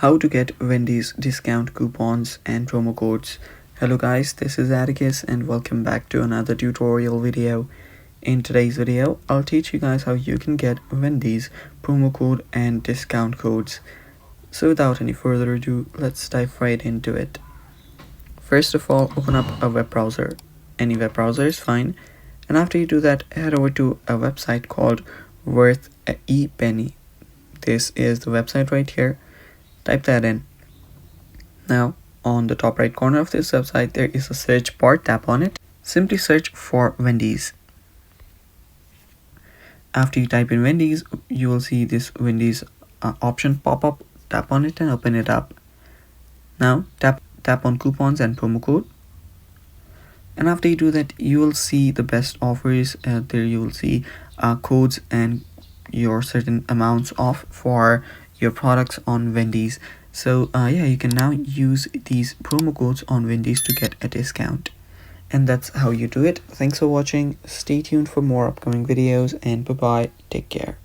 How to get Wendy's discount coupons and promo codes. Hello guys, this is Atticus and welcome back to another tutorial video. In today's video, I'll teach you guys how you can get Wendy's promo code and discount codes. So without any further ado, let's dive right into it. First of all, open up a web browser. Any web browser is fine. And after you do that, head over to a website called Worth a Penny. This is the website right here. Type that in. Now on the top right corner of this website there is a search bar. Tap on it. Simply search for Wendy's. After you type in Wendy's, you will see this Wendy's option pop up. Tap on it and open it up. Now tap on coupons and promo code, and after you do that you will see the best offers. There you will see codes and your certain amounts off for your products on Wendy's. So yeah, you can now use these promo codes on Wendy's to get a discount. And that's how you do it. Thanks for watching. Stay tuned for more upcoming videos, and bye bye. Take care.